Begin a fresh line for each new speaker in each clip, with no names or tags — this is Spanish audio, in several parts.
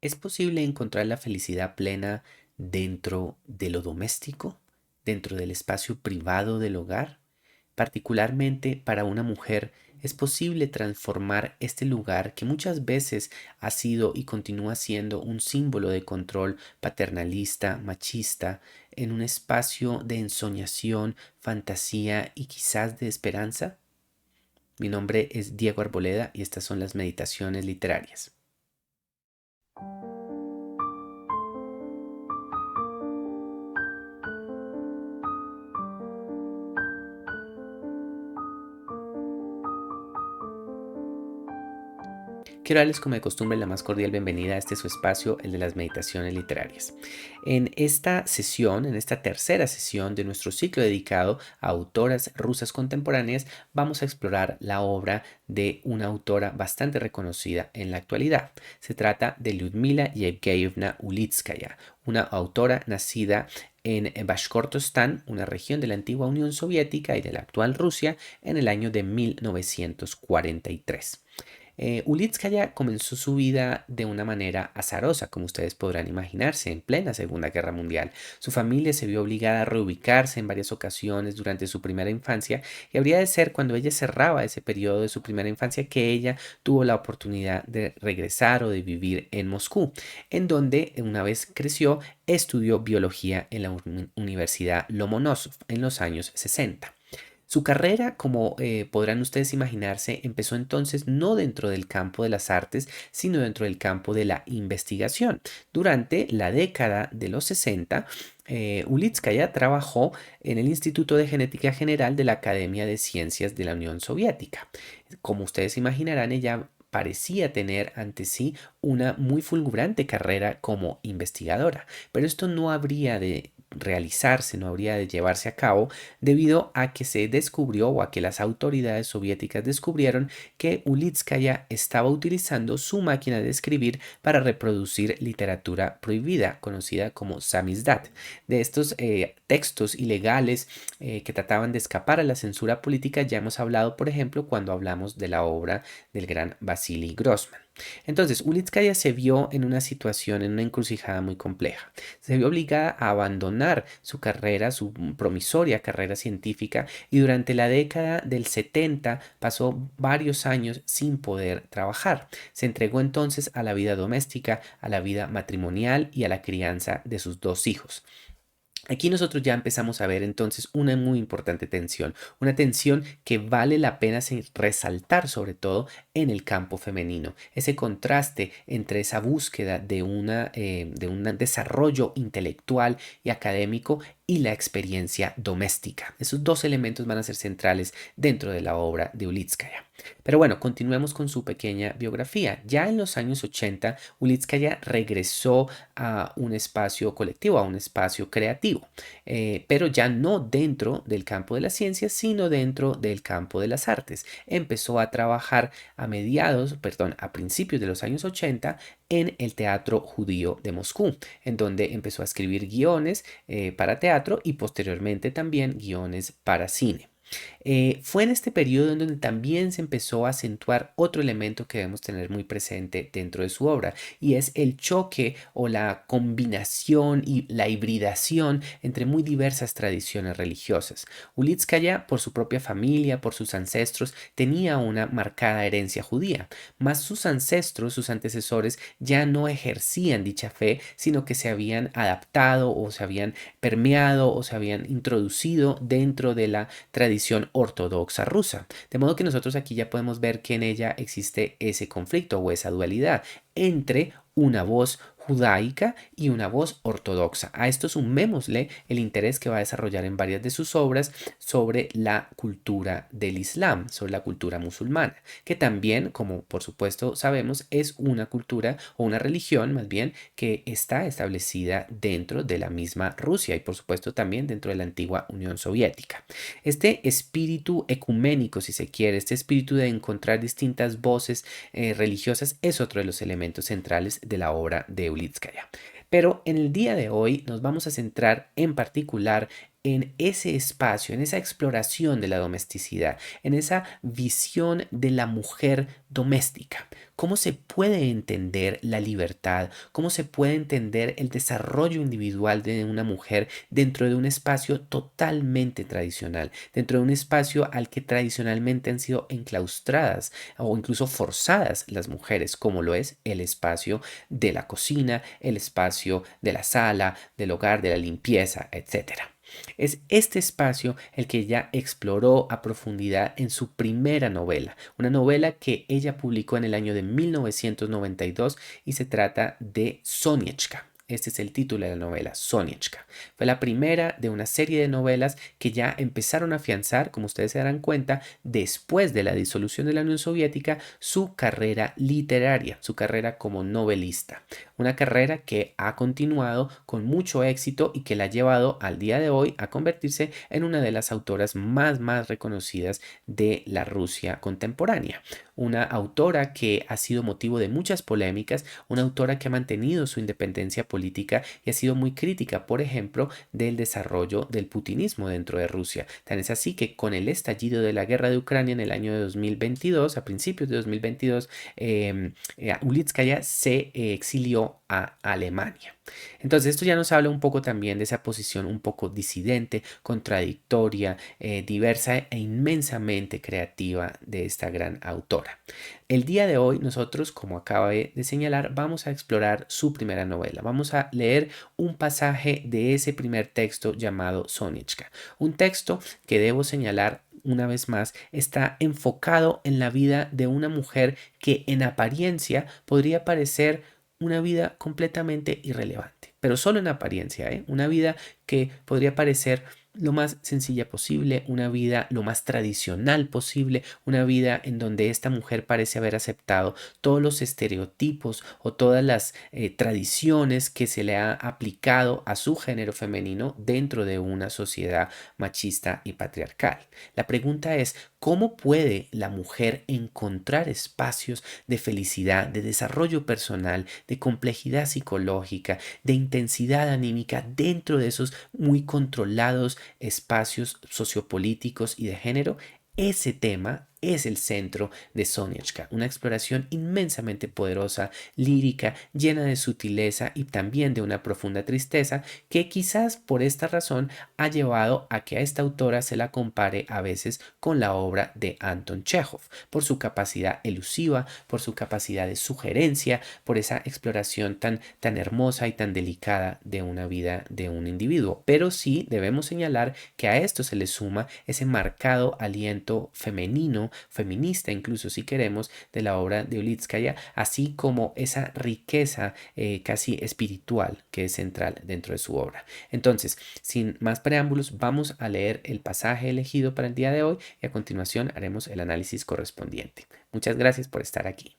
¿Es posible encontrar la felicidad plena dentro de lo doméstico, dentro del espacio privado del hogar? Particularmente para una mujer, ¿es posible transformar este lugar que muchas veces ha sido y continúa siendo un símbolo de control paternalista, machista, en un espacio de ensoñación, fantasía y quizás de esperanza? Mi nombre es Diego Arboleda y estas son las meditaciones literarias. Quiero darles como de costumbre la más cordial bienvenida a este su espacio, el de las meditaciones literarias. En esta sesión, en esta tercera sesión de nuestro ciclo dedicado a autoras rusas contemporáneas, vamos a explorar la obra de una autora bastante reconocida en la actualidad. Se trata de Lyudmila Yevgeyevna Ulitskaya, una autora nacida en Bashkortostán, una región de la antigua Unión Soviética y de la actual Rusia, en el año de 1943. Ulitskaya comenzó su vida de una manera azarosa, como ustedes podrán imaginarse, en plena Segunda Guerra Mundial. Su familia se vio obligada a reubicarse en varias ocasiones durante su primera infancia y habría de ser cuando ella cerraba ese periodo de su primera infancia que ella tuvo la oportunidad de regresar o de vivir en Moscú, en donde una vez creció estudió biología en la Universidad Lomonosov en los años 60. Su carrera, como podrán ustedes imaginarse, empezó entonces no dentro del campo de las artes, sino dentro del campo de la investigación. Durante la década de los 60, Ulitskaya trabajó en el Instituto de Genética General de la Academia de Ciencias de la Unión Soviética. Como ustedes imaginarán, ella parecía tener ante sí una muy fulgurante carrera como investigadora, pero esto no habría de realizarse, no habría de llevarse a cabo debido a que se descubrió o a que las autoridades soviéticas descubrieron que Ulitskaya estaba utilizando su máquina de escribir para reproducir literatura prohibida, conocida como samizdat. De estos textos ilegales que trataban de escapar a la censura política ya hemos hablado, por ejemplo, cuando hablamos de la obra del gran Vasily Grossman. Entonces, Ulitskaya se vio en una situación, en una encrucijada muy compleja. Se vio obligada a abandonar su carrera, su promisoria carrera científica, y durante la década del 70 pasó varios años sin poder trabajar. Se entregó entonces a la vida doméstica, a la vida matrimonial y a la crianza de sus dos hijos. Aquí nosotros ya empezamos a ver entonces una muy importante tensión, una tensión que vale la pena resaltar sobre todo en el campo femenino, ese contraste entre esa búsqueda de un desarrollo intelectual y académico y la experiencia doméstica. Esos dos elementos van a ser centrales dentro de la obra de Ulitskaya. Pero bueno, continuemos con su pequeña biografía. Ya en los años 80, Ulitskaya regresó a un espacio colectivo, a un espacio creativo, pero ya no dentro del campo de las ciencias, sino dentro del campo de las artes. Empezó a trabajar a principios de los años 80 en el Teatro Judío de Moscú, en donde empezó a escribir guiones para teatro y posteriormente también guiones para cine. Fue en este periodo en donde también se empezó a acentuar otro elemento que debemos tener muy presente dentro de su obra, y es el choque o la combinación y la hibridación entre muy diversas tradiciones religiosas. Ulitskaya, por su propia familia, por sus ancestros, tenía una marcada herencia judía, mas sus ancestros, sus antecesores, ya no ejercían dicha fe, sino que se habían adaptado o se habían permeado o se habían introducido dentro de la tradición ortodoxa rusa. De modo que nosotros aquí ya podemos ver que en ella existe ese conflicto o esa dualidad entre una voz judaica y una voz ortodoxa. A esto sumémosle el interés que va a desarrollar en varias de sus obras sobre la cultura del Islam, sobre la cultura musulmana, que también, como por supuesto sabemos, es una cultura o una religión más bien que está establecida dentro de la misma Rusia y por supuesto también dentro de la antigua Unión Soviética. Este espíritu ecuménico, si se quiere, este espíritu de encontrar distintas voces religiosas es otro de los elementos centrales de la obra de Ulitskaya. Pero en el día de hoy nos vamos a centrar en particular en ese espacio, en esa exploración de la domesticidad, en esa visión de la mujer doméstica. ¿Cómo se puede entender la libertad? ¿Cómo se puede entender el desarrollo individual de una mujer dentro de un espacio totalmente tradicional, dentro de un espacio al que tradicionalmente han sido enclaustradas o incluso forzadas las mujeres, como lo es el espacio de la cocina, el espacio de la sala, del hogar, de la limpieza, etcétera? Es este espacio el que ella exploró a profundidad en su primera novela, una novela que ella publicó en el año de 1992 y se trata de Soniechka. Este es el título de la novela, Soniechka. Fue la primera de una serie de novelas que ya empezaron a afianzar, como ustedes se darán cuenta, después de la disolución de la Unión Soviética, su carrera literaria, su carrera como novelista. Una carrera que ha continuado con mucho éxito y que la ha llevado al día de hoy a convertirse en una de las autoras más reconocidas de la Rusia contemporánea. Una autora que ha sido motivo de muchas polémicas, una autora que ha mantenido su independencia política y ha sido muy crítica, por ejemplo, del desarrollo del putinismo dentro de Rusia. Tan es así que con el estallido de la guerra de Ucrania en el año de 2022, a principios de 2022, Ulitskaya se exilió a Alemania. Entonces esto ya nos habla un poco también de esa posición un poco disidente, contradictoria, diversa e inmensamente creativa de esta gran autora. El día de hoy nosotros, como acabé de señalar, vamos a explorar su primera novela. Vamos a leer un pasaje de ese primer texto llamado Soniechka. Un texto que debo señalar una vez más, está enfocado en la vida de una mujer que en apariencia podría parecer una vida completamente irrelevante, pero solo en apariencia, ¿eh? Una vida que podría parecer lo más sencilla posible, una vida lo más tradicional posible, una vida en donde esta mujer parece haber aceptado todos los estereotipos o todas las tradiciones que se le ha aplicado a su género femenino dentro de una sociedad machista y patriarcal. La pregunta es, ¿cómo puede la mujer encontrar espacios de felicidad, de desarrollo personal, de complejidad psicológica, de intensidad anímica dentro de esos muy controlados espacios sociopolíticos y de género? Ese tema es el centro de Soniechka, una exploración inmensamente poderosa, lírica, llena de sutileza y también de una profunda tristeza que quizás por esta razón ha llevado a que a esta autora se la compare a veces con la obra de Anton Chekhov, por su capacidad elusiva, por su capacidad de sugerencia, por esa exploración tan hermosa y tan delicada de una vida de un individuo. Pero sí debemos señalar que a esto se le suma ese marcado aliento femenino, feminista incluso si queremos, de la obra de Ulitskaya, así como esa riqueza casi espiritual que es central dentro de su obra. Entonces, sin más preámbulos, vamos a leer el pasaje elegido para el día de hoy y a continuación haremos el análisis correspondiente. Muchas gracias por estar aquí.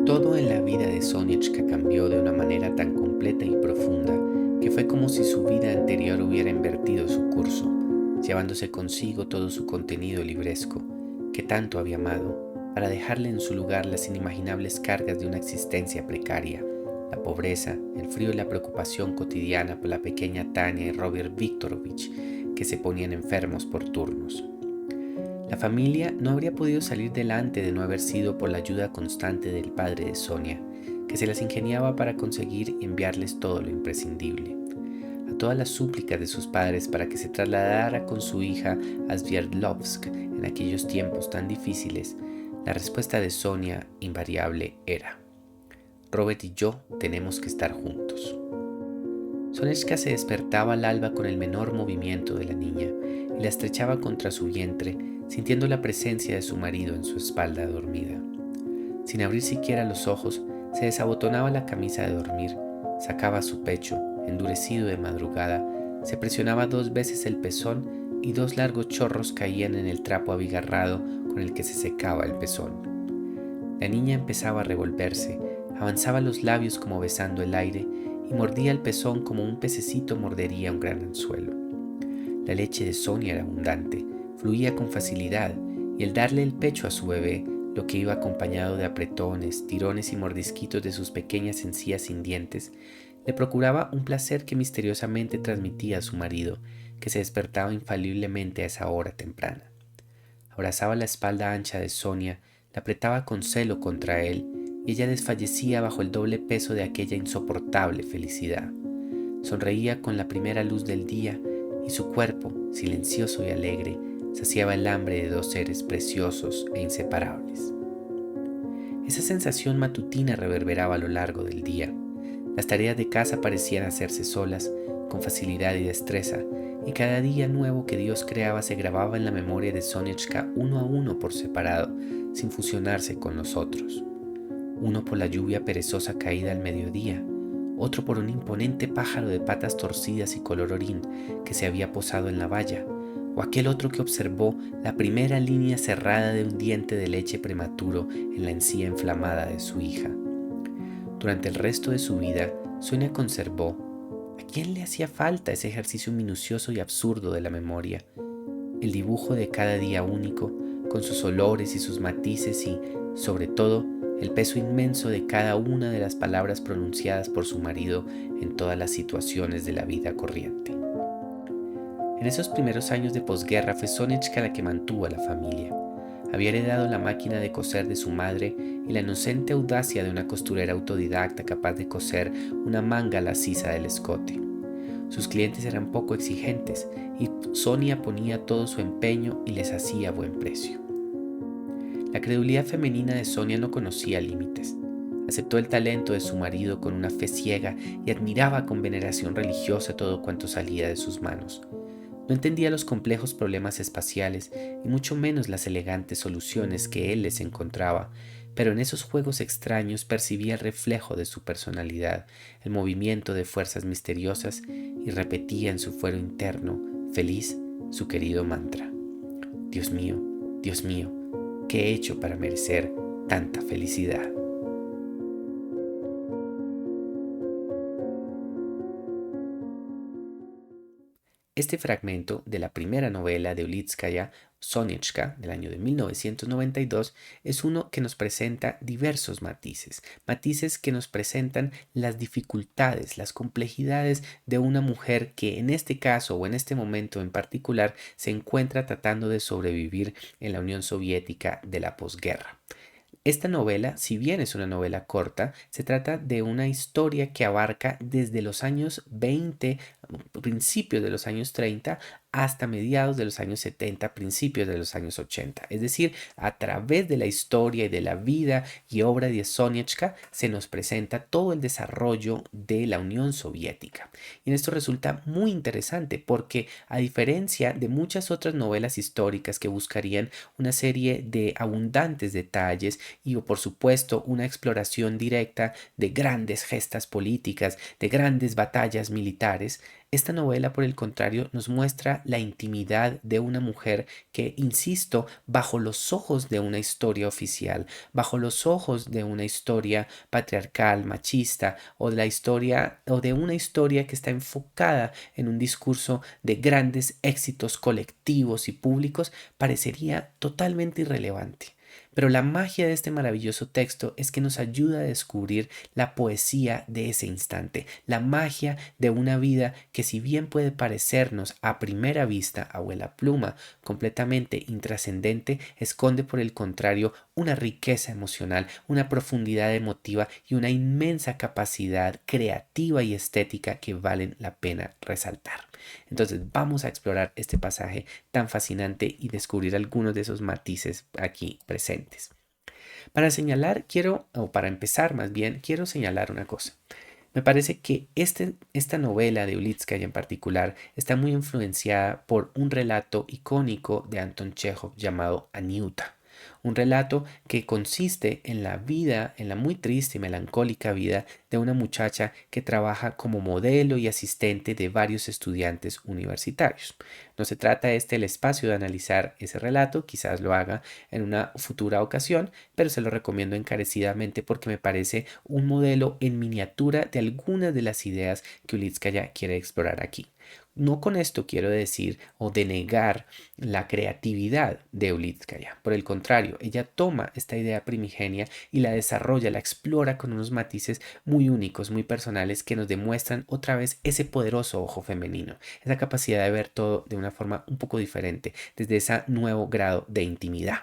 Todo en la vida de Soniechka cambió de una manera tan completa y profunda que fue como si su vida anterior hubiera invertido su curso, llevándose consigo todo su contenido libresco, que tanto había amado, para dejarle en su lugar las inimaginables cargas de una existencia precaria, la pobreza, el frío y la preocupación cotidiana por la pequeña Tania y Robert Viktorovich, que se ponían enfermos por turnos. La familia no habría podido salir delante de no haber sido por la ayuda constante del padre de Sonia, que se las ingeniaba para conseguir enviarles todo lo imprescindible. A todas las súplicas de sus padres para que se trasladara con su hija a Sverdlovsk en aquellos tiempos tan difíciles, la respuesta de Sonia, invariable, era: Robert y yo tenemos que estar juntos. Sonechka se despertaba al alba con el menor movimiento de la niña y la estrechaba contra su vientre, sintiendo la presencia de su marido en su espalda dormida. Sin abrir siquiera los ojos, se desabotonaba la camisa de dormir, sacaba su pecho, endurecido de madrugada, se presionaba 2 veces el pezón y 2 largos chorros caían en el trapo abigarrado con el que se secaba el pezón. La niña empezaba a revolverse, avanzaba los labios como besando el aire y mordía el pezón como un pececito mordería un gran anzuelo. La leche de Sonia era abundante, fluía con facilidad y el darle el pecho a su bebé lo que iba acompañado de apretones, tirones y mordisquitos de sus pequeñas encías sin dientes, le procuraba un placer que misteriosamente transmitía a su marido, que se despertaba infaliblemente a esa hora temprana. Abrazaba la espalda ancha de Sonia, la apretaba con celo contra él, y ella desfallecía bajo el doble peso de aquella insoportable felicidad. Sonreía con la primera luz del día, y su cuerpo, silencioso y alegre, saciaba el hambre de dos seres preciosos e inseparables. Esa sensación matutina reverberaba a lo largo del día. Las tareas de casa parecían hacerse solas, con facilidad y destreza, y cada día nuevo que Dios creaba se grababa en la memoria de Soniechka uno a uno por separado, sin fusionarse con los otros. Uno por la lluvia perezosa caída al mediodía, otro por un imponente pájaro de patas torcidas y color orín que se había posado en la valla, o aquel otro que observó la primera línea cerrada de un diente de leche prematuro en la encía inflamada de su hija. Durante el resto de su vida, Sonia conservó, ¿a quién le hacía falta ese ejercicio minucioso y absurdo de la memoria? El dibujo de cada día único, con sus olores y sus matices y, sobre todo, el peso inmenso de cada una de las palabras pronunciadas por su marido en todas las situaciones de la vida corriente. En esos primeros años de posguerra fue Sonechka la que mantuvo a la familia. Había heredado la máquina de coser de su madre y la inocente audacia de una costurera autodidacta capaz de coser una manga a la sisa del escote. Sus clientes eran poco exigentes y Sonia ponía todo su empeño y les hacía buen precio. La credulidad femenina de Sonia no conocía límites. Aceptó el talento de su marido con una fe ciega y admiraba con veneración religiosa todo cuanto salía de sus manos. No entendía los complejos problemas espaciales y mucho menos las elegantes soluciones que él les encontraba, pero en esos juegos extraños percibía el reflejo de su personalidad, el movimiento de fuerzas misteriosas y repetía en su fuero interno, feliz, su querido mantra. Dios mío, ¿qué he hecho para merecer tanta felicidad? Este fragmento de la primera novela de Ulitskaya, Soniechka, del año de 1992, es uno que nos presenta diversos matices, matices que nos presentan las dificultades, las complejidades de una mujer que en este caso o en este momento en particular se encuentra tratando de sobrevivir en la Unión Soviética de la posguerra. Esta novela, si bien es una novela corta, se trata de una historia que abarca desde los años 20, principios de los años 30, hasta mediados de los años 70, principios de los años 80. Es decir, a través de la historia y de la vida y obra de Soniechka se nos presenta todo el desarrollo de la Unión Soviética. Y en esto resulta muy interesante porque, a diferencia de muchas otras novelas históricas que buscarían una serie de abundantes detalles y por supuesto una exploración directa de grandes gestas políticas, de grandes batallas militares, esta novela, por el contrario, nos muestra la intimidad de una mujer que, insisto, bajo los ojos de una historia oficial, bajo los ojos de una historia patriarcal, machista, o de la historia o de una historia que está enfocada en un discurso de grandes éxitos colectivos y públicos, parecería totalmente irrelevante. Pero la magia de este maravilloso texto es que nos ayuda a descubrir la poesía de ese instante, la magia de una vida que, si bien puede parecernos a primera vista, abuela pluma, completamente intrascendente, esconde por el contrario una riqueza emocional, una profundidad emotiva y una inmensa capacidad creativa y estética que valen la pena resaltar. Entonces vamos a explorar este pasaje tan fascinante y descubrir algunos de esos matices aquí presentes. Para señalar, para empezar más bien, quiero señalar una cosa. Me parece que esta novela de Ulitskaya en particular está muy influenciada por un relato icónico de Anton Chekhov llamado Aniuta. Un relato que consiste en la vida, en la muy triste y melancólica vida de una muchacha que trabaja como modelo y asistente de varios estudiantes universitarios. No se trata el espacio de analizar ese relato, quizás lo haga en una futura ocasión, pero se lo recomiendo encarecidamente porque me parece un modelo en miniatura de algunas de las ideas que Ulitskaya quiere explorar aquí. No con esto quiero decir o denegar la creatividad de Ulitskaya. Por el contrario, ella toma esta idea primigenia y la desarrolla, la explora con unos matices muy únicos, muy personales que nos demuestran otra vez ese poderoso ojo femenino, esa capacidad de ver todo de una forma un poco diferente, desde ese nuevo grado de intimidad.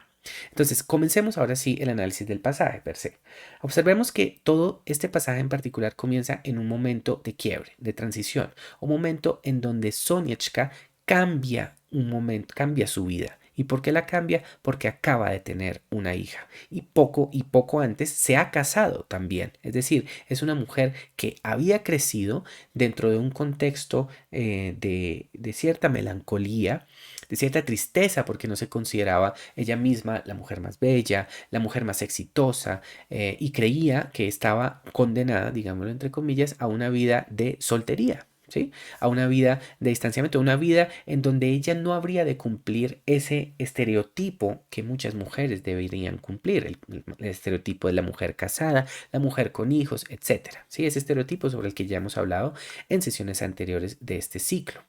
Entonces, comencemos ahora sí el análisis del pasaje per se. Observemos que todo este pasaje en particular comienza en un momento de quiebre, de transición, un momento en donde Soniechka cambia un momento, cambia su vida. ¿Y por qué la cambia? Porque acaba de tener una hija y poco antes se ha casado también. Es decir, es una mujer que había crecido dentro de un contexto de cierta melancolía, de cierta tristeza, porque no se consideraba ella misma la mujer más bella, la mujer más exitosa, y creía que estaba condenada, digámoslo entre comillas, a una vida de soltería. ¿Sí? A una vida de distanciamiento, una vida en donde ella no habría de cumplir ese estereotipo que muchas mujeres deberían cumplir, el estereotipo de la mujer casada, la mujer con hijos, etcétera. ¿Sí? Ese estereotipo sobre el que ya hemos hablado en sesiones anteriores de este ciclo.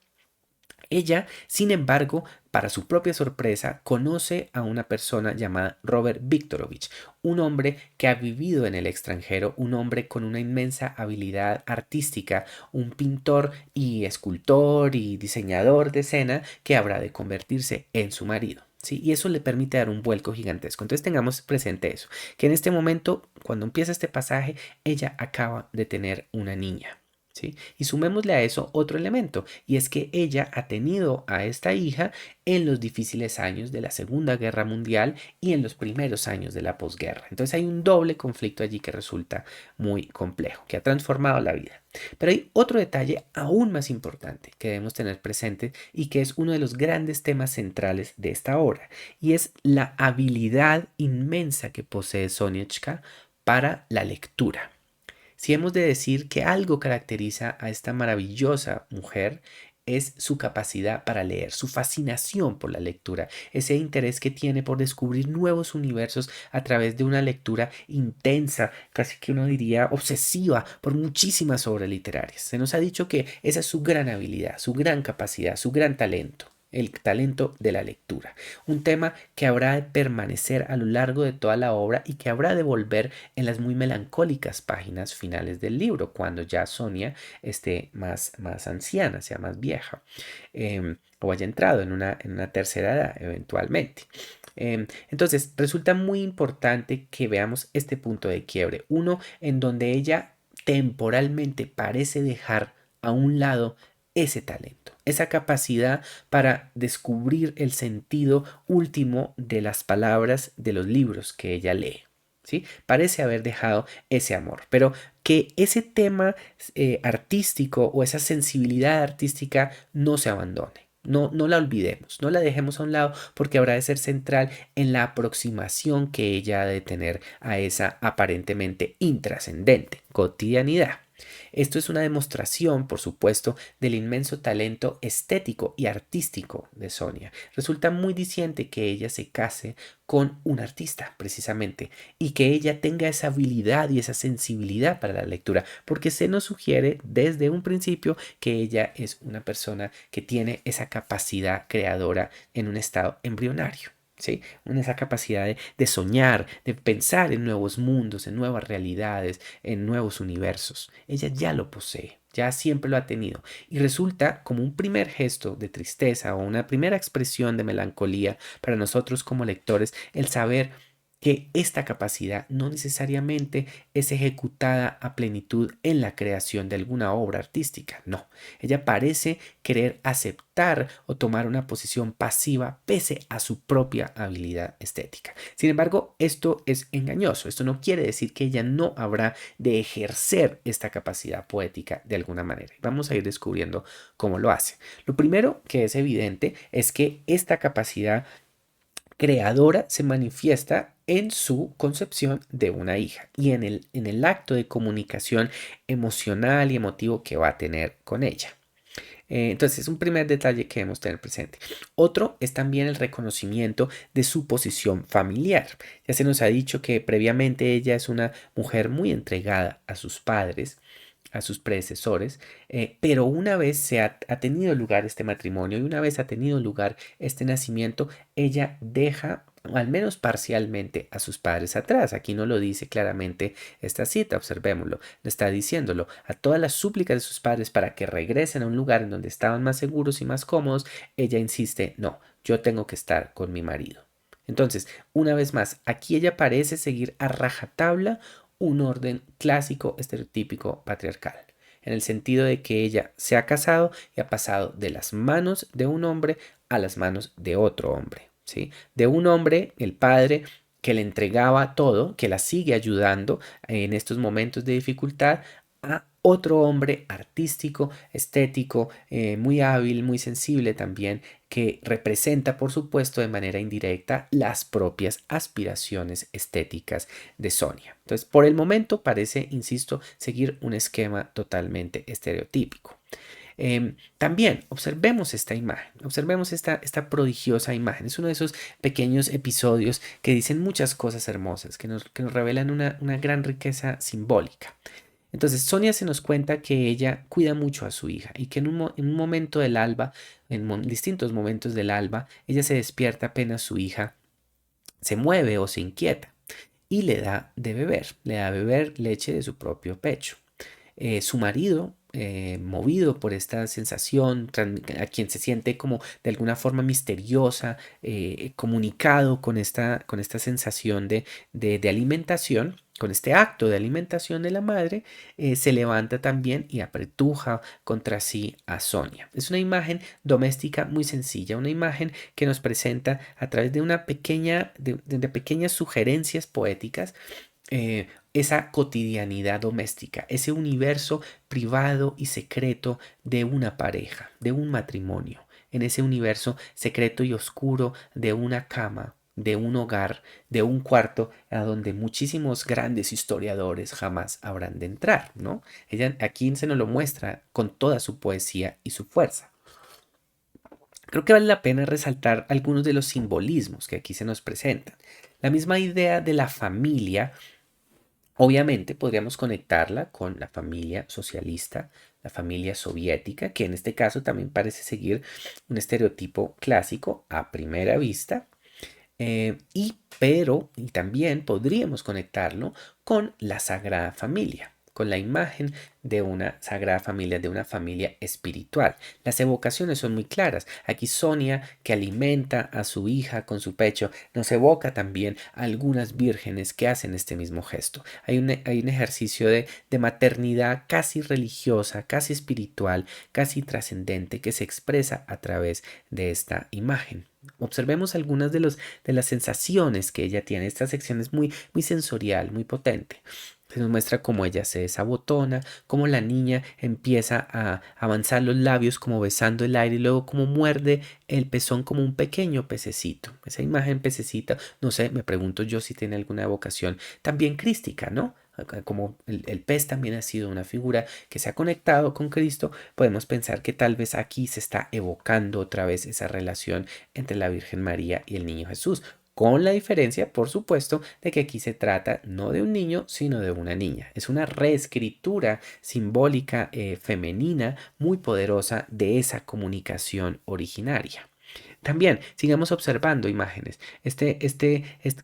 Ella, sin embargo, para su propia sorpresa, conoce a una persona llamada Robert Viktorovich, un hombre que ha vivido en el extranjero, un hombre con una inmensa habilidad artística, un pintor y escultor y diseñador de escena que habrá de convertirse en su marido. ¿Sí? Y eso le permite dar un vuelco gigantesco. Entonces tengamos presente eso, que en este momento, cuando empieza este pasaje, ella acaba de tener una niña. ¿Sí? Y sumémosle a eso otro elemento, y es que ella ha tenido a esta hija en los difíciles años de la Segunda Guerra Mundial y en los primeros años de la posguerra. Entonces hay un doble conflicto allí que resulta muy complejo, que ha transformado la vida. Pero hay otro detalle aún más importante que debemos tener presente y que es uno de los grandes temas centrales de esta obra, y es la habilidad inmensa que posee Soniechka para la lectura. Si hemos de decir que algo caracteriza a esta maravillosa mujer, es su capacidad para leer, su fascinación por la lectura, ese interés que tiene por descubrir nuevos universos a través de una lectura intensa, casi que uno diría obsesiva por muchísimas obras literarias. Se nos ha dicho que esa es su gran habilidad, su gran capacidad, su gran talento. El talento de la lectura, un tema que habrá de permanecer a lo largo de toda la obra y que habrá de volver en las muy melancólicas páginas finales del libro, cuando ya Sonia esté más anciana, sea más vieja, o haya entrado en una tercera edad eventualmente. Entonces, resulta muy importante que veamos este punto de quiebre, uno en donde ella temporalmente parece dejar a un lado ese talento, esa capacidad para descubrir el sentido último de las palabras de los libros que ella lee. ¿Sí? Parece haber dejado ese amor, pero que ese tema artístico o esa sensibilidad artística no se abandone. No, no la olvidemos, no la dejemos a un lado porque habrá de ser central en la aproximación que ella ha de tener a esa aparentemente intrascendente cotidianidad. Esto es una demostración, por supuesto, del inmenso talento estético y artístico de Sonia. Resulta muy diciente que ella se case con un artista, precisamente, y que ella tenga esa habilidad y esa sensibilidad para la lectura, porque se nos sugiere desde un principio que ella es una persona que tiene esa capacidad creadora en un estado embrionario. ¿Sí? Esa capacidad de soñar, de pensar en nuevos mundos, en nuevas realidades, en nuevos universos. Ella ya lo posee, ya siempre lo ha tenido. Y resulta como un primer gesto de tristeza o una primera expresión de melancolía para nosotros como lectores el saber que esta capacidad no necesariamente es ejecutada a plenitud en la creación de alguna obra artística, no. Ella parece querer aceptar o tomar una posición pasiva pese a su propia habilidad estética. Sin embargo, esto es engañoso. Esto no quiere decir que ella no habrá de ejercer esta capacidad poética de alguna manera. Vamos a ir descubriendo cómo lo hace. Lo primero que es evidente es que esta capacidad creadora se manifiesta en su concepción de una hija y en el acto de comunicación emocional y emotivo que va a tener con ella. Entonces, es un primer detalle que debemos tener presente. Otro es también el reconocimiento de su posición familiar. Ya se nos ha dicho que previamente ella es una mujer muy entregada a sus padres a sus predecesores, pero una vez ha tenido lugar este matrimonio y una vez ha tenido lugar este nacimiento, ella deja al menos parcialmente a sus padres atrás. Aquí no lo dice claramente esta cita, observémoslo, le está diciéndolo a todas las súplicas de sus padres para que regresen a un lugar en donde estaban más seguros y más cómodos. Ella insiste, no, yo tengo que estar con mi marido. Entonces, una vez más, aquí ella parece seguir a rajatabla un orden clásico, estereotípico, patriarcal, en el sentido de que ella se ha casado y ha pasado de las manos de un hombre a las manos de otro hombre, ¿sí? De un hombre, el padre, que le entregaba todo, que la sigue ayudando en estos momentos de dificultad, a otro hombre artístico, estético, muy hábil, muy sensible también, que representa, por supuesto, de manera indirecta las propias aspiraciones estéticas de Sonia. Entonces, por el momento parece, insisto, seguir un esquema totalmente estereotípico. También observemos esta imagen, observemos esta prodigiosa imagen. Es uno de esos pequeños episodios que dicen muchas cosas hermosas, que nos revelan una gran riqueza simbólica. Entonces, Sonia se nos cuenta que ella cuida mucho a su hija y que en un momento del alba, distintos momentos del alba, ella se despierta apenas su hija se mueve o se inquieta y le da a beber leche de su propio pecho. Su marido, movido por esta sensación, a quien se siente como de alguna forma misteriosa, comunicado con esta sensación de alimentación, con este acto de alimentación de la madre, se levanta también y apretuja contra sí a Sonia. Es una imagen doméstica muy sencilla, una imagen que nos presenta a través de de pequeñas sugerencias poéticas, esa cotidianidad doméstica, ese universo privado y secreto de una pareja, de un matrimonio, en ese universo secreto y oscuro de una cama, de un hogar, de un cuarto a donde muchísimos grandes historiadores jamás habrán de entrar, ¿no? Ella aquí se nos lo muestra con toda su poesía y su fuerza. Creo que vale la pena resaltar algunos de los simbolismos que aquí se nos presentan. La misma idea de la familia. Obviamente podríamos conectarla con la familia socialista, la familia soviética, que en este caso también parece seguir un estereotipo clásico a primera vista, pero también podríamos conectarlo con la Sagrada Familia, con la imagen de una Sagrada Familia, de una familia espiritual. Las evocaciones son muy claras. Aquí Sonia, que alimenta a su hija con su pecho, nos evoca también a algunas vírgenes que hacen este mismo gesto. Hay un ejercicio de maternidad casi religiosa, casi espiritual, casi trascendente que se expresa a través de esta imagen. Observemos algunas de las sensaciones que ella tiene. Esta sección es muy, muy sensorial, muy potente. Se nos muestra cómo ella se desabotona, cómo la niña empieza a avanzar los labios como besando el aire y luego cómo muerde el pezón como un pequeño pececito. Esa imagen pececita, no sé, me pregunto yo si tiene alguna evocación también crística, ¿no? Como el pez también ha sido una figura que se ha conectado con Cristo, podemos pensar que tal vez aquí se está evocando otra vez esa relación entre la Virgen María y el niño Jesús, con la diferencia, por supuesto, de que aquí se trata no de un niño, sino de una niña. Es una reescritura simbólica femenina muy poderosa de esa comunicación originaria. También sigamos observando imágenes.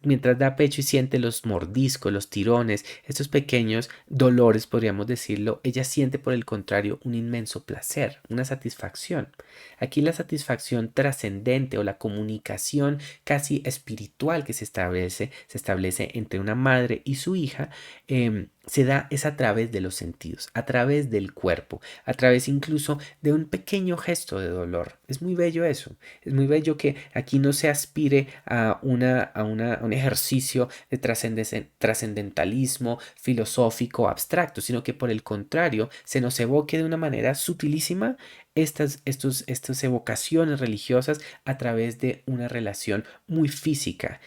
Mientras da pecho y siente los mordiscos, los tirones, estos pequeños dolores, podríamos decirlo, ella siente por el contrario un inmenso placer, una satisfacción. Aquí la satisfacción trascendente o la comunicación casi espiritual que se establece entre una madre y su hija, se da es a través de los sentidos, a través del cuerpo, a través incluso de un pequeño gesto de dolor. Es muy bello eso. Es muy bello que aquí no se aspire a un ejercicio de trascendentalismo filosófico abstracto, sino que por el contrario se nos evoque de una manera sutilísima estas evocaciones religiosas a través de una relación muy física,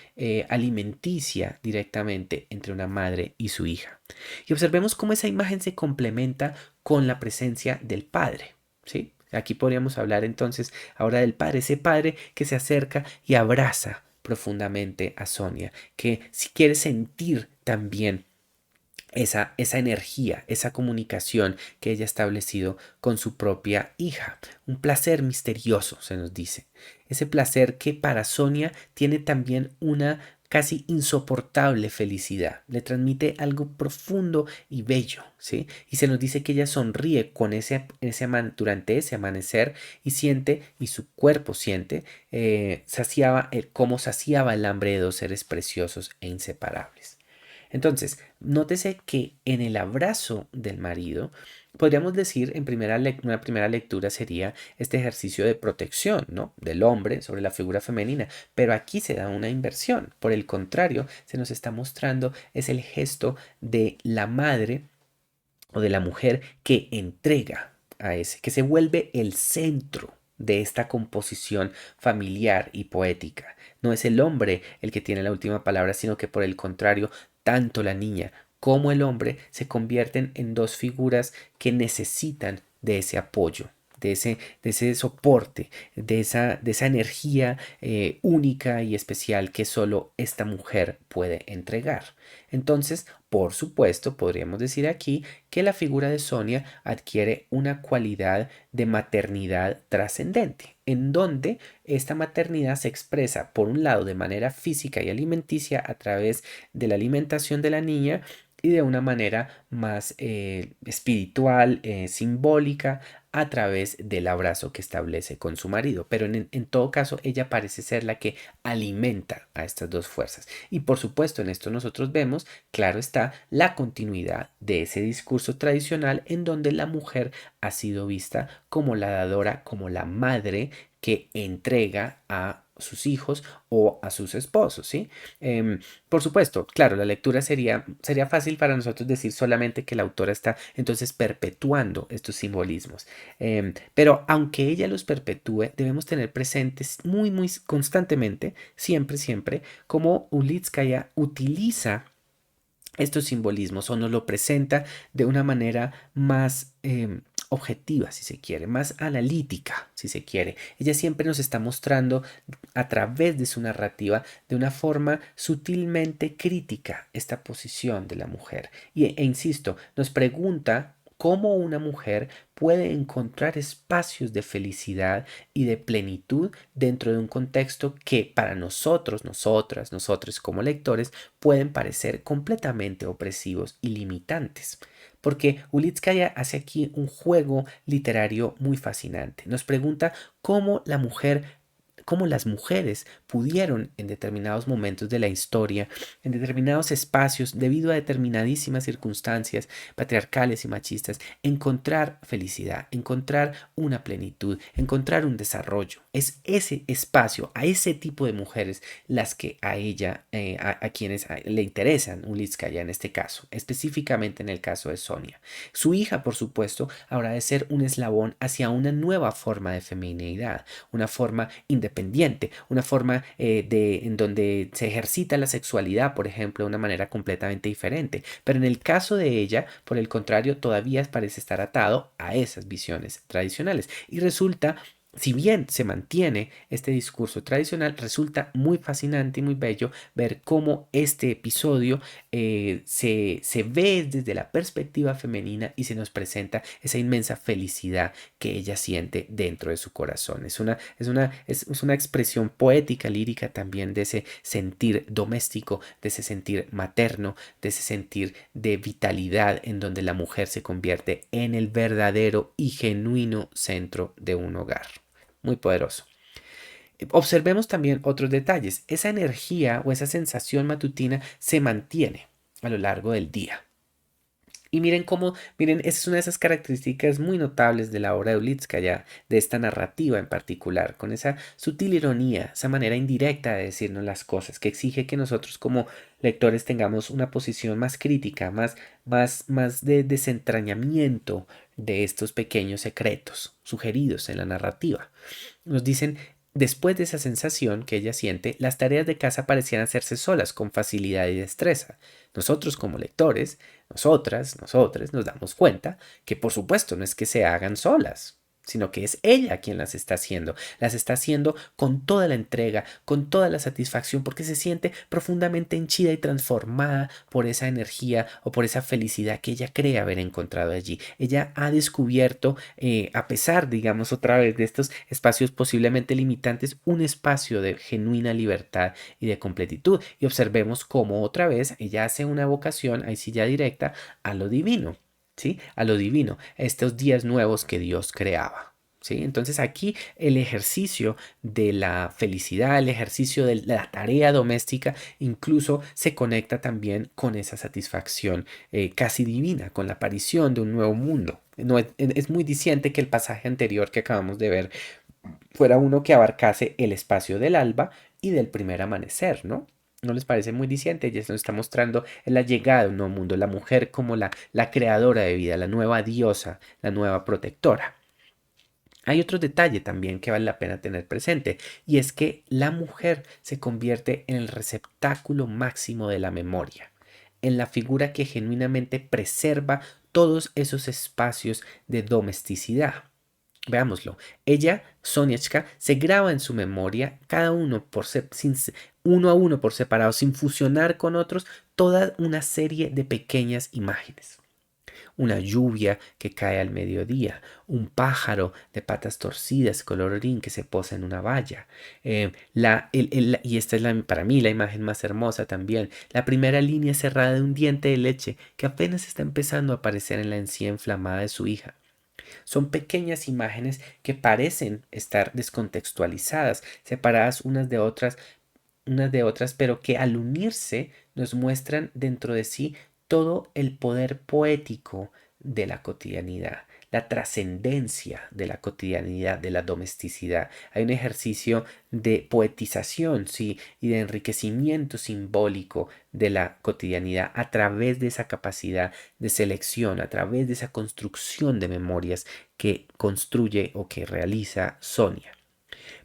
alimenticia directamente entre una madre y su hija. Y observemos cómo esa imagen se complementa con la presencia del Padre, ¿sí? Aquí podríamos hablar entonces ahora del padre, ese padre que se acerca y abraza profundamente a Sonia, que si quiere sentir también esa energía, esa comunicación que ella ha establecido con su propia hija. Un placer misterioso, se nos dice. Ese placer que para Sonia tiene también una casi insoportable felicidad. Le transmite algo profundo y bello, ¿sí? Y se nos dice que ella sonríe con durante ese amanecer y siente, y su cuerpo siente, cómo saciaba el hambre de dos seres preciosos e inseparables. Entonces, nótese que en el abrazo del marido, podríamos decir, una primera lectura sería este ejercicio de protección, ¿no? Del hombre sobre la figura femenina, pero aquí se da una inversión. Por el contrario, se nos está mostrando es el gesto de la madre o de la mujer que entrega a ese, que se vuelve el centro de esta composición familiar y poética. No es el hombre el que tiene la última palabra, sino que por el contrario, tanto la niña como el hombre se convierten en dos figuras que necesitan de ese apoyo, de ese soporte, de esa energía única y especial que solo esta mujer puede entregar. Entonces, por supuesto, podríamos decir aquí que la figura de Sonia adquiere una cualidad de maternidad trascendente, en donde esta maternidad se expresa, por un lado, de manera física y alimenticia a través de la alimentación de la niña y de una manera más espiritual, simbólica, a través del abrazo que establece con su marido. Pero en todo caso, ella parece ser la que alimenta a estas dos fuerzas. Y por supuesto, en esto nosotros vemos, claro está, la continuidad de ese discurso tradicional en donde la mujer ha sido vista como la dadora, como la madre que entrega a sus hijos o a sus esposos, ¿sí? Por supuesto, claro, la lectura sería fácil para nosotros decir solamente que la autora está entonces perpetuando estos simbolismos. Pero aunque ella los perpetúe, debemos tener presentes muy, muy constantemente, siempre, siempre, cómo Ulitskaya utiliza estos simbolismos o nos lo presenta de una manera más objetiva, si se quiere, más analítica, si se quiere. Ella siempre nos está mostrando a través de su narrativa de una forma sutilmente crítica esta posición de la mujer. E insisto, nos pregunta cómo una mujer puede encontrar espacios de felicidad y de plenitud dentro de un contexto que para nosotros, nosotras, nosotros como lectores pueden parecer completamente opresivos y limitantes. Porque Ulitskaya hace aquí un juego literario muy fascinante. Nos pregunta cómo las mujeres pudieron en determinados momentos de la historia, en determinados espacios, debido a determinadísimas circunstancias patriarcales y machistas, encontrar felicidad, encontrar una plenitud, encontrar un desarrollo. Es ese espacio, a ese tipo de mujeres, las que a ella, a quienes le interesan Ulitskaya en este caso, específicamente en el caso de Sonia. Su hija, por supuesto, habrá de ser un eslabón hacia una nueva forma de feminidad, una forma independiente, una forma en donde se ejercita la sexualidad, por ejemplo, de una manera completamente diferente. Pero en el caso de ella, por el contrario, todavía parece estar atado a esas visiones tradicionales. Y resulta, si bien se mantiene este discurso tradicional, resulta muy fascinante y muy bello ver cómo este episodio se ve desde la perspectiva femenina y se nos presenta esa inmensa felicidad que ella siente dentro de su corazón. Es una expresión poética, lírica también de ese sentir doméstico, de ese sentir materno, de ese sentir de vitalidad en donde la mujer se convierte en el verdadero y genuino centro de un hogar. Muy poderoso. Observemos también otros detalles. Esa energía o esa sensación matutina se mantiene a lo largo del día. Y miren, esa es una de esas características muy notables de la obra de Ulitskaya, de esta narrativa en particular, con esa sutil ironía, esa manera indirecta de decirnos las cosas, que exige que nosotros como lectores tengamos una posición más crítica, más de desentrañamiento de estos pequeños secretos sugeridos en la narrativa. Nos dicen, después de esa sensación que ella siente, las tareas de casa parecían hacerse solas con facilidad y destreza. Nosotros como lectores, nosotras, nos damos cuenta que por supuesto no es que se hagan solas. sino que es ella quien las está haciendo. Las está haciendo con toda la entrega, con toda la satisfacción, porque se siente profundamente henchida y transformada por esa energía o por esa felicidad que ella cree haber encontrado allí. Ella ha descubierto, a pesar, digamos, otra vez de estos espacios posiblemente limitantes, un espacio de genuina libertad y de completitud. Y observemos cómo otra vez ella hace una vocación, ahí sí ya directa, a lo divino. ¿Sí? A lo divino, estos días nuevos que Dios creaba. ¿Sí? Entonces aquí el ejercicio de la felicidad, el ejercicio de la tarea doméstica, incluso se conecta también con esa satisfacción casi divina, con la aparición de un nuevo mundo. No, es muy diciente que el pasaje anterior que acabamos de ver fuera uno que abarcase el espacio del alba y del primer amanecer, ¿no? ¿No les parece muy diciente? Ya se nos está mostrando la llegada de un nuevo mundo, la mujer como la creadora de vida, la nueva diosa, la nueva protectora. Hay otro detalle también que vale la pena tener presente, y es que la mujer se convierte en el receptáculo máximo de la memoria, en la figura que genuinamente preserva todos esos espacios de domesticidad. Veámoslo. Ella, Soniachka, se graba en su memoria, cada uno uno a uno por separado, sin fusionar con otros, toda una serie de pequeñas imágenes. Una lluvia que cae al mediodía, un pájaro de patas torcidas color orín que se posa en una valla. Y esta es para mí la imagen más hermosa también, la primera línea cerrada de un diente de leche que apenas está empezando a aparecer en la encía inflamada de su hija. Son pequeñas imágenes que parecen estar descontextualizadas, separadas unas de otras, pero que al unirse nos muestran dentro de sí todo el poder poético de la cotidianidad, la trascendencia de la cotidianidad, de la domesticidad. Hay un ejercicio de poetización, sí, y de enriquecimiento simbólico de la cotidianidad a través de esa capacidad de selección, a través de esa construcción de memorias que construye o que realiza Sonia.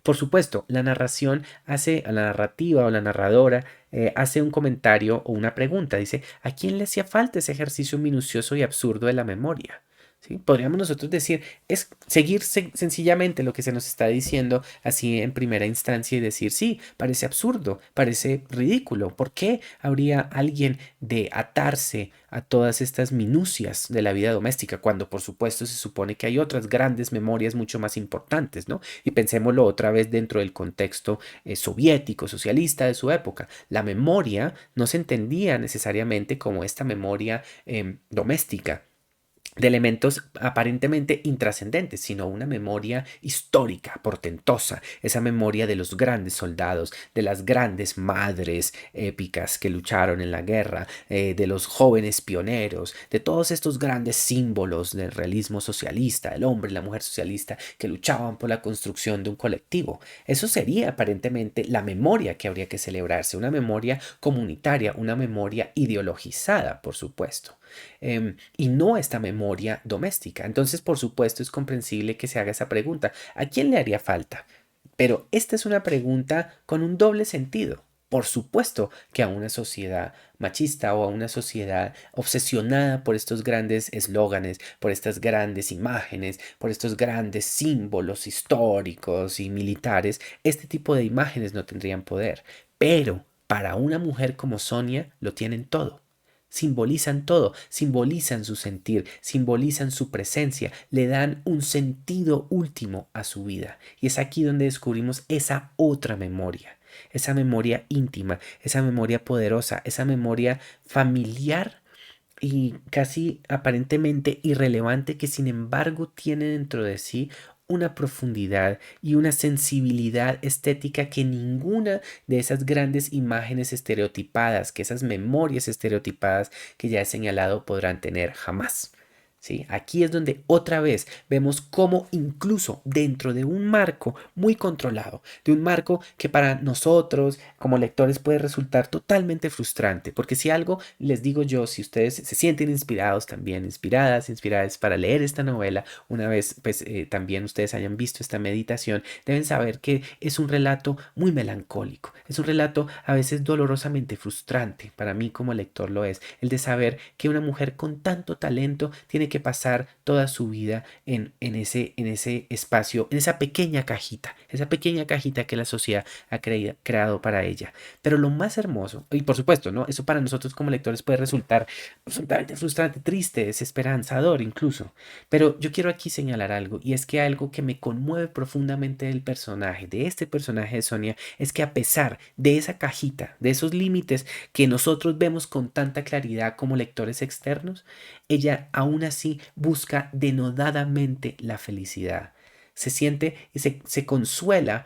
Por supuesto, la narrativa o la narradora hace un comentario o una pregunta. Dice, ¿a quién le hacía falta ese ejercicio minucioso y absurdo de la memoria? ¿Sí? Podríamos nosotros decir, es seguir sencillamente lo que se nos está diciendo así en primera instancia y decir, sí, parece absurdo, parece ridículo. ¿Por qué habría alguien de atarse a todas estas minucias de la vida doméstica cuando por supuesto se supone que hay otras grandes memorias mucho más importantes, ¿no? Y pensémoslo otra vez dentro del contexto soviético, socialista de su época. La memoria no se entendía necesariamente como esta memoria doméstica de elementos aparentemente intrascendentes, sino una memoria histórica, portentosa, esa memoria de los grandes soldados, de las grandes madres épicas que lucharon en la guerra, de los jóvenes pioneros, de todos estos grandes símbolos del realismo socialista, el hombre y la mujer socialista que luchaban por la construcción de un colectivo. Eso sería aparentemente la memoria que habría que celebrarse, una memoria comunitaria, una memoria ideologizada, por supuesto, y no esta memoria doméstica. Entonces, por supuesto, es comprensible que se haga esa pregunta. ¿A quién le haría falta? Pero esta es una pregunta con un doble sentido. Por supuesto que a una sociedad machista o a una sociedad obsesionada por estos grandes eslóganes, por estas grandes imágenes, por estos grandes símbolos históricos y militares, este tipo de imágenes no tendrían poder. Pero para una mujer como Sonia lo tienen todo. Simbolizan todo, simbolizan su sentir, simbolizan su presencia, le dan un sentido último a su vida. Y es aquí donde descubrimos esa otra memoria, esa memoria íntima, esa memoria poderosa, esa memoria familiar y casi aparentemente irrelevante que sin embargo tiene dentro de sí una profundidad y una sensibilidad estética que ninguna de esas grandes imágenes estereotipadas, que esas memorias estereotipadas que ya he señalado podrán tener jamás. ¿Sí? Aquí es donde otra vez vemos cómo incluso dentro de un marco muy controlado, de un marco que para nosotros como lectores puede resultar totalmente frustrante, porque si algo les digo yo, si ustedes se sienten inspirados también, inspiradas para leer esta novela, una vez pues también ustedes hayan visto esta meditación, deben saber que es un relato muy melancólico, es un relato a veces dolorosamente frustrante, para mí como lector lo es, el de saber que una mujer con tanto talento tiene que que pasar toda su vida en ese espacio, en esa pequeña cajita que la sociedad ha creado para ella. Pero lo más hermoso, y por supuesto, ¿no? Eso para nosotros como lectores puede resultar absolutamente frustrante, triste, desesperanzador incluso. Pero yo quiero aquí señalar algo, y es que algo que me conmueve profundamente del personaje, de este personaje de Sonia, es que a pesar de esa cajita, de esos límites que nosotros vemos con tanta claridad como lectores externos, ella aún así busca denodadamente la felicidad. Se siente y se consuela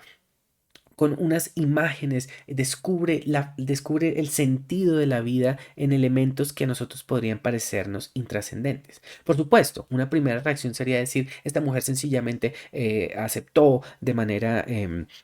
con unas imágenes, descubre el sentido de la vida en elementos que a nosotros podrían parecernos intrascendentes. Por supuesto, una primera reacción sería decir, esta mujer sencillamente aceptó de manera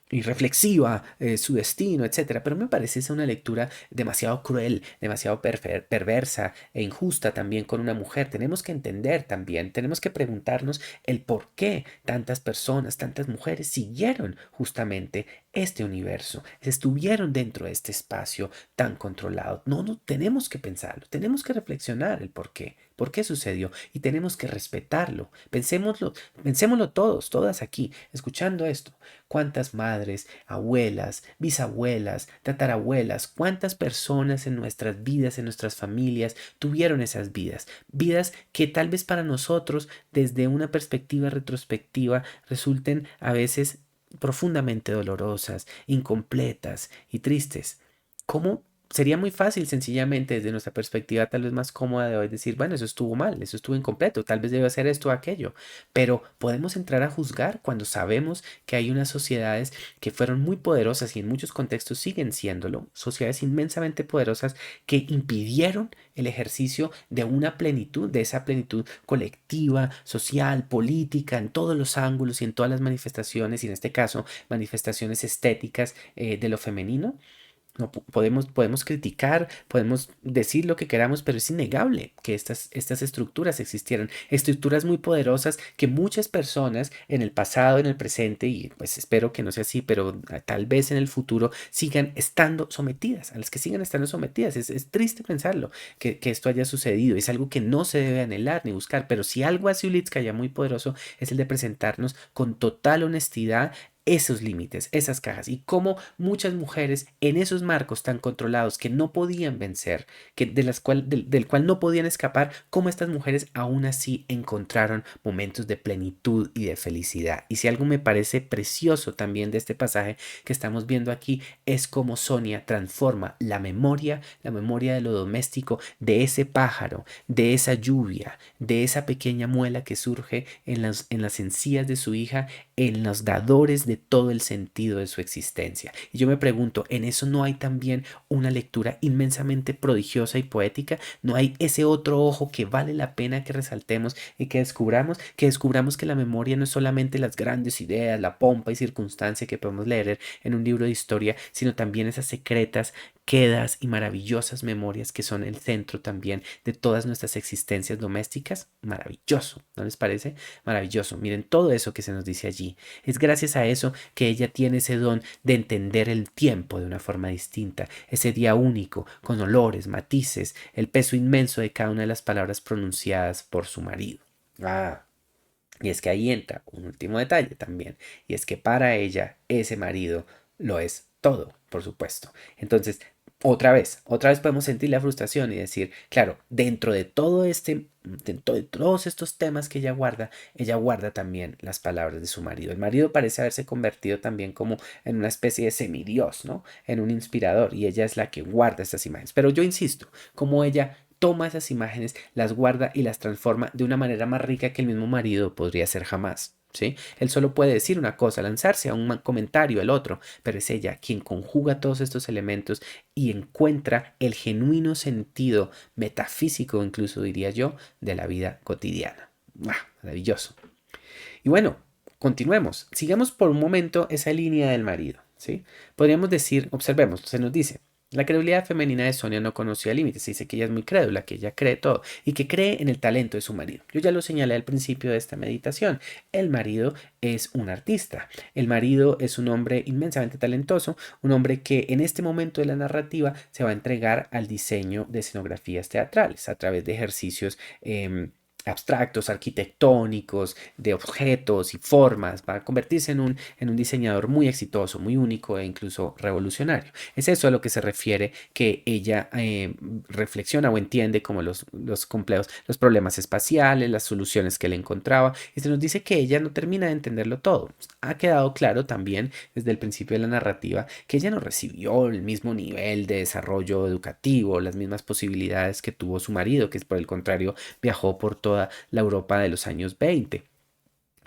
irreflexiva su destino, etcétera. Pero me parece esa una lectura demasiado cruel, demasiado perversa e injusta también con una mujer. Tenemos que entender también, tenemos que preguntarnos el por qué tantas personas, tantas mujeres siguieron justamente este universo, estuvieron dentro de este espacio tan controlado. No, no, tenemos que pensarlo, tenemos que reflexionar el por qué sucedió y tenemos que respetarlo. Pensémoslo todos, todas aquí, escuchando esto. ¿Cuántas madres, abuelas, bisabuelas, tatarabuelas, cuántas personas en nuestras vidas, en nuestras familias, tuvieron esas vidas? Vidas que tal vez para nosotros, desde una perspectiva retrospectiva, resulten a veces profundamente dolorosas, incompletas y tristes. ¿Cómo? Sería muy fácil, sencillamente, desde nuestra perspectiva tal vez más cómoda de hoy, decir, bueno, eso estuvo mal, eso estuvo incompleto, tal vez debe hacer esto o aquello. Pero podemos entrar a juzgar cuando sabemos que hay unas sociedades que fueron muy poderosas y en muchos contextos siguen siéndolo, sociedades inmensamente poderosas que impidieron el ejercicio de una plenitud, de esa plenitud colectiva, social, política, en todos los ángulos y en todas las manifestaciones, y en este caso manifestaciones estéticas de lo femenino. No podemos criticar, podemos decir lo que queramos, pero es innegable que estas estructuras existieran. Estructuras muy poderosas que muchas personas en el pasado, en el presente, y pues espero que no sea así, pero tal vez en el futuro sigan estando sometidas, a las que sigan estando sometidas. Es triste pensarlo, que esto haya sucedido. Es algo que no se debe anhelar ni buscar, pero si algo hace Ulitskaya muy poderoso es el de presentarnos con total honestidad esos límites, esas cajas, y cómo muchas mujeres en esos marcos tan controlados que no podían vencer, del cual no podían escapar, cómo estas mujeres aún así encontraron momentos de plenitud y de felicidad. Y si algo me parece precioso también de este pasaje que estamos viendo aquí, es cómo Sonia transforma la memoria de lo doméstico, de ese pájaro, de esa lluvia, de esa pequeña muela que surge en las encías de su hija, en los dadores de todo el sentido de su existencia. Y yo me pregunto, ¿en eso no hay también una lectura inmensamente prodigiosa y poética? ¿No hay ese otro ojo que vale la pena que resaltemos y que descubramos que la memoria no es solamente las grandes ideas, la pompa y circunstancia que podemos leer en un libro de historia, sino también esas secretas quedas y maravillosas memorias que son el centro también de todas nuestras existencias domésticas? Maravilloso, ¿no les parece? Maravilloso. Miren todo eso que se nos dice allí. Es gracias a eso que ella tiene ese don de entender el tiempo de una forma distinta, ese día único, con olores, matices, el peso inmenso de cada una de las palabras pronunciadas por su marido. Y es que ahí entra un último detalle también, y es que para ella ese marido lo es todo, por supuesto. Entonces, otra vez podemos sentir la frustración y decir, claro, dentro de todos estos temas que ella guarda también las palabras de su marido. El marido parece haberse convertido también como en una especie de semidios, ¿no? En un inspirador, y ella es la que guarda estas imágenes. Pero yo insisto, como ella toma esas imágenes, las guarda y las transforma de una manera más rica que el mismo marido podría hacer jamás. ¿Sí? Él solo puede decir una cosa, lanzarse a un comentario, el otro, pero es ella quien conjuga todos estos elementos y encuentra el genuino sentido metafísico, incluso diría yo, de la vida cotidiana. Maravilloso. Y bueno, continuemos. Sigamos por un momento esa línea del marido, ¿sí? Podríamos decir, observemos, se nos dice, la credulidad femenina de Sonia no conocía límites. Se dice que ella es muy crédula, que ella cree todo y que cree en el talento de su marido. Yo ya lo señalé al principio de esta meditación. El marido es un artista. El marido es un hombre inmensamente talentoso, un hombre que en este momento de la narrativa se va a entregar al diseño de escenografías teatrales a través de ejercicios abstractos, arquitectónicos, de objetos y formas, va a convertirse en un diseñador muy exitoso, muy único e incluso revolucionario. Es eso a lo que se refiere que ella reflexiona o entiende como los complejos, los problemas espaciales, las soluciones que él encontraba, y se nos dice que ella no termina de entenderlo todo. Ha quedado claro también desde el principio de la narrativa que ella no recibió el mismo nivel de desarrollo educativo, las mismas posibilidades que tuvo su marido, que por el contrario viajó por toda la Europa de los años 20.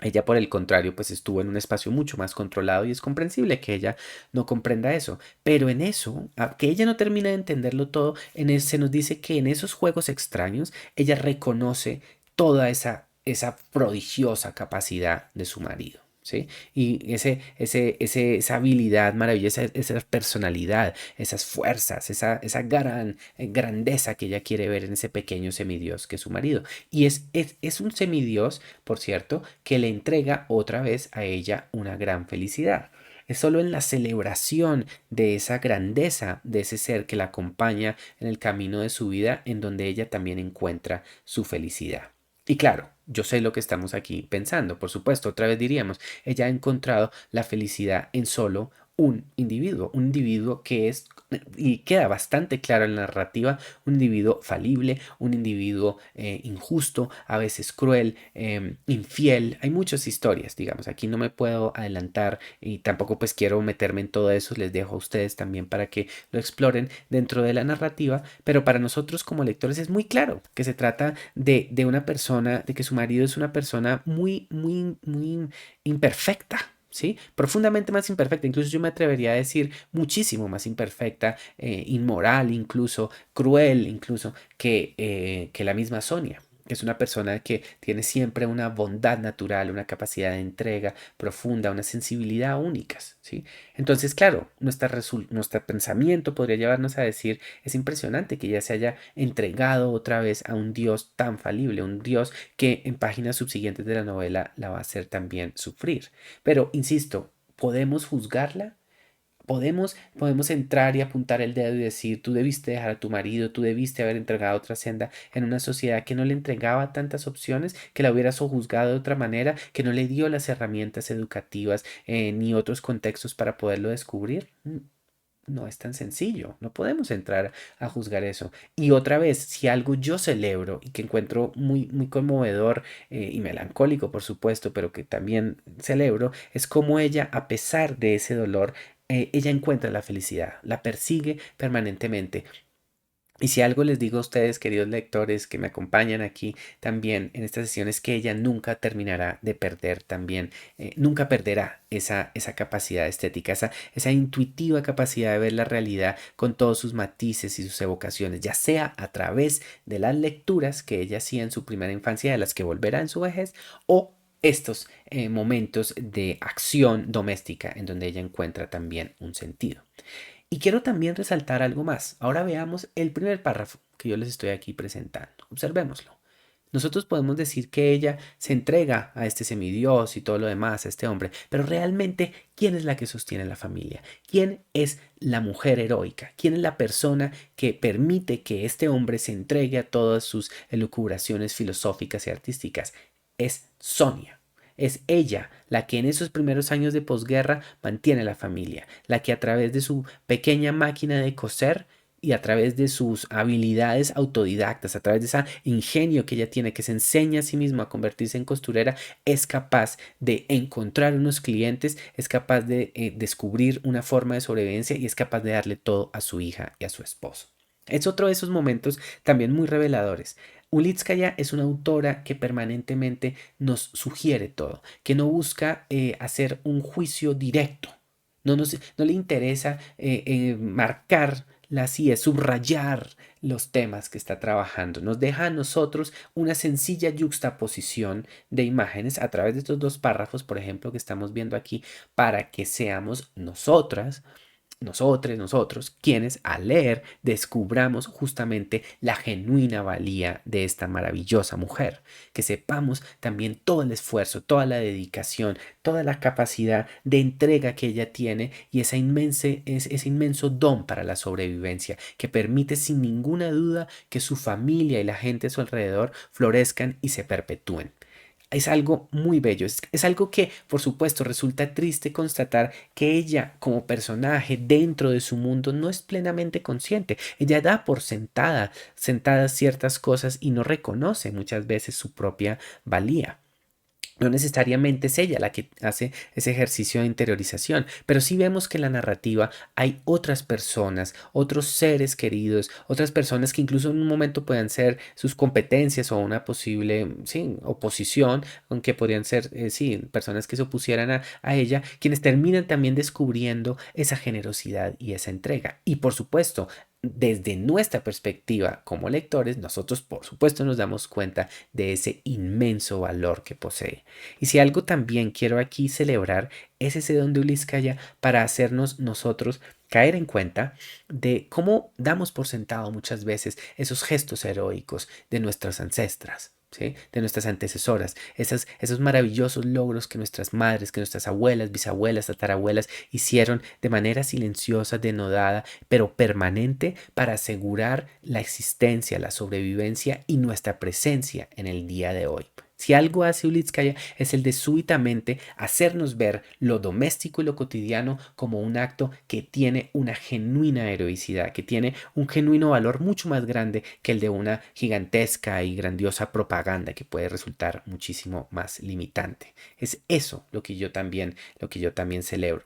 Ella, por el contrario, pues estuvo en un espacio mucho más controlado y es comprensible que ella no comprenda eso. Pero en eso, que ella no termina de entenderlo todo, se nos dice que en esos juegos extraños ella reconoce toda esa prodigiosa capacidad de su marido. ¿Sí? Y esa habilidad maravillosa, esa personalidad, esas fuerzas, esa gran grandeza que ella quiere ver en ese pequeño semidios que es su marido. Y es un semidios, por cierto, que le entrega otra vez a ella una gran felicidad. Es solo en la celebración de esa grandeza de ese ser que la acompaña en el camino de su vida en donde ella también encuentra su felicidad. Y claro, yo sé lo que estamos aquí pensando. Por supuesto, otra vez diríamos, ella ha encontrado la felicidad en solo un individuo que es, y queda bastante claro en la narrativa, un individuo falible, un individuo injusto, a veces cruel, infiel. Hay muchas historias, digamos, aquí no me puedo adelantar y tampoco pues quiero meterme en todo eso, les dejo a ustedes también para que lo exploren dentro de la narrativa, pero para nosotros como lectores es muy claro que se trata de una persona, de que su marido es una persona muy, muy, muy imperfecta. ¿Sí? Profundamente más imperfecta, incluso yo me atrevería a decir muchísimo más imperfecta, inmoral, incluso cruel, incluso que la misma Sonia. Es una persona que tiene siempre una bondad natural, una capacidad de entrega profunda, una sensibilidad únicas, ¿sí? Entonces, claro, nuestro pensamiento podría llevarnos a decir, es impresionante que ella se haya entregado otra vez a un Dios tan falible, un Dios que en páginas subsiguientes de la novela la va a hacer también sufrir. Pero, insisto, ¿podemos juzgarla? Podemos entrar y apuntar el dedo y decir, tú debiste dejar a tu marido, tú debiste haber entregado otra senda en una sociedad que no le entregaba tantas opciones, que la hubiera sojuzgado de otra manera, que no le dio las herramientas educativas ni otros contextos para poderlo descubrir. No es tan sencillo, no podemos entrar a juzgar eso. Y otra vez, si algo yo celebro y que encuentro muy, muy conmovedor y melancólico, por supuesto, pero que también celebro, es como ella, a pesar de ese dolor, ella encuentra la felicidad, la persigue permanentemente. Y si algo les digo a ustedes, queridos lectores que me acompañan aquí también en esta sesión, es que ella nunca terminará de perder también, nunca perderá esa capacidad estética, esa intuitiva capacidad de ver la realidad con todos sus matices y sus evocaciones, ya sea a través de las lecturas que ella hacía en su primera infancia, de las que volverá en su vejez, o estos momentos de acción doméstica en donde ella encuentra también un sentido. Y quiero también resaltar algo más. Ahora veamos el primer párrafo que yo les estoy aquí presentando. Observémoslo. Nosotros podemos decir que ella se entrega a este semidios y todo lo demás, a este hombre, pero realmente, ¿quién es la que sostiene la familia? ¿Quién es la mujer heroica? ¿Quién es la persona que permite que este hombre se entregue a todas sus elucubraciones filosóficas y artísticas? Es Sonia. Es ella la que en esos primeros años de posguerra mantiene la familia, la que a través de su pequeña máquina de coser y a través de sus habilidades autodidactas, a través de ese ingenio que ella tiene, que se enseña a sí misma a convertirse en costurera, es capaz de encontrar unos clientes, es capaz de descubrir una forma de sobrevivencia y es capaz de darle todo a su hija y a su esposo. Es otro de esos momentos también muy reveladores. Ulitskaya es una autora que permanentemente nos sugiere todo, que no busca hacer un juicio directo, no le interesa marcar las IES, subrayar los temas que está trabajando. Nos deja a nosotros una sencilla yuxtaposición de imágenes a través de estos dos párrafos, por ejemplo, que estamos viendo aquí, para que seamos nosotras nosotros, quienes al leer descubramos justamente la genuina valía de esta maravillosa mujer, que sepamos también todo el esfuerzo, toda la dedicación, toda la capacidad de entrega que ella tiene y ese inmenso don para la sobrevivencia que permite sin ninguna duda que su familia y la gente a su alrededor florezcan y se perpetúen. Es algo muy bello, es algo que por supuesto resulta triste constatar que ella como personaje dentro de su mundo no es plenamente consciente. Ella da por sentadas ciertas cosas y no reconoce muchas veces su propia valía. No necesariamente es ella la que hace ese ejercicio de interiorización, pero sí vemos que en la narrativa hay otras personas, otros seres queridos, otras personas que incluso en un momento puedan ser sus competencias o una posible, sí, oposición, aunque podrían ser, sí, personas que se opusieran a ella, quienes terminan también descubriendo esa generosidad y esa entrega. Y por supuesto, desde nuestra perspectiva como lectores, nosotros por supuesto nos damos cuenta de ese inmenso valor que posee. Y si algo también quiero aquí celebrar es ese don de Uliscaya para hacernos nosotros caer en cuenta de cómo damos por sentado muchas veces esos gestos heroicos de nuestras ancestras. ¿Sí? De nuestras antecesoras, esos maravillosos logros que nuestras madres, que nuestras abuelas, bisabuelas, tatarabuelas hicieron de manera silenciosa, denodada, pero permanente para asegurar la existencia, la sobrevivencia y nuestra presencia en el día de hoy. Si algo hace Ulitskaya es el de súbitamente hacernos ver lo doméstico y lo cotidiano como un acto que tiene una genuina heroicidad, que tiene un genuino valor mucho más grande que el de una gigantesca y grandiosa propaganda que puede resultar muchísimo más limitante. Es eso lo que yo también celebro.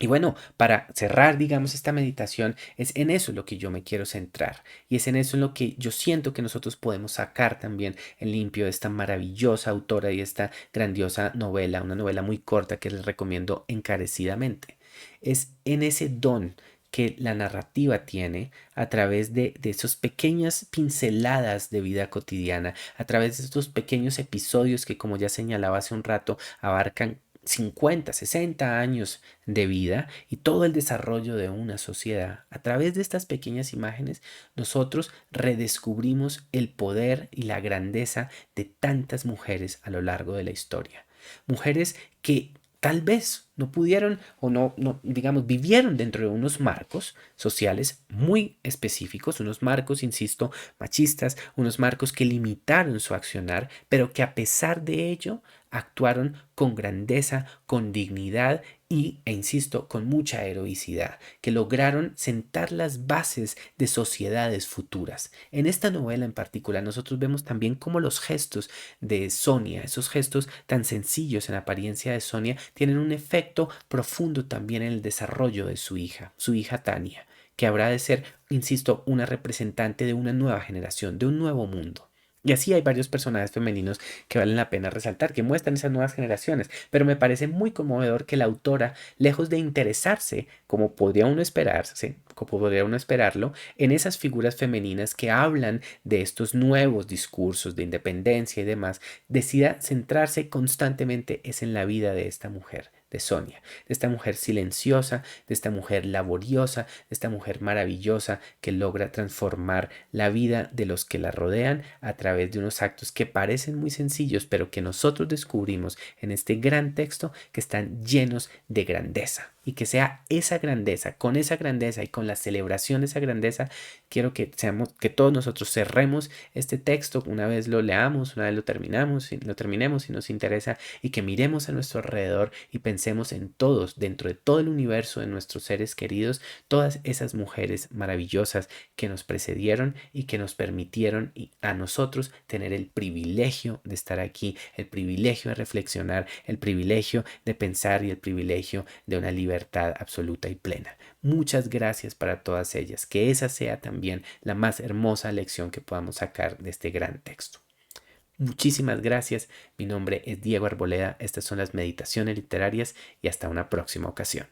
Y bueno, para cerrar, digamos, esta meditación, es en eso lo que yo me quiero centrar. Y es en eso en lo que yo siento que nosotros podemos sacar también en limpio de esta maravillosa autora y esta grandiosa novela, una novela muy corta que les recomiendo encarecidamente. Es en ese don que la narrativa tiene a través de esas pequeñas pinceladas de vida cotidiana, a través de estos pequeños episodios que, como ya señalaba hace un rato, abarcan 50, 60 años de vida y todo el desarrollo de una sociedad. A través de estas pequeñas imágenes, nosotros redescubrimos el poder y la grandeza de tantas mujeres a lo largo de la historia. Mujeres que tal vez no pudieron o digamos, vivieron dentro de unos marcos sociales muy específicos, unos marcos, insisto, machistas, unos marcos que limitaron su accionar, pero que a pesar de ello actuaron con grandeza, con dignidad e insisto, con mucha heroicidad, que lograron sentar las bases de sociedades futuras. En esta novela en particular, nosotros vemos también cómo los gestos de Sonia, esos gestos tan sencillos en apariencia de Sonia, tienen un efecto profundo también en el desarrollo de su hija Tania, que habrá de ser, insisto, una representante de una nueva generación, de un nuevo mundo. Y así hay varios personajes femeninos que valen la pena resaltar, que muestran esas nuevas generaciones, pero me parece muy conmovedor que la autora, lejos de interesarse, como podría uno esperarse, como podría uno esperarlo, en esas figuras femeninas que hablan de estos nuevos discursos de independencia y demás, decida centrarse constantemente es en la vida de esta mujer, de Sonia, de esta mujer silenciosa, de esta mujer laboriosa, de esta mujer maravillosa que logra transformar la vida de los que la rodean a través de unos actos que parecen muy sencillos, pero que nosotros descubrimos en este gran texto que están llenos de grandeza. Y que sea esa grandeza y con la celebración de esa grandeza, quiero que todos nosotros cerremos este texto una vez lo leamos, una vez lo terminemos si nos interesa, y que miremos a nuestro alrededor y pensemos en todos, dentro de todo el universo de nuestros seres queridos, todas esas mujeres maravillosas que nos precedieron y que nos permitieron a nosotros tener el privilegio de estar aquí, el privilegio de reflexionar, el privilegio de pensar y el privilegio de una libertad absoluta y plena. Muchas gracias para todas ellas. Que esa sea también la más hermosa lección que podamos sacar de este gran texto. Muchísimas gracias. Mi nombre es Diego Arboleda. Estas son las meditaciones literarias y hasta una próxima ocasión.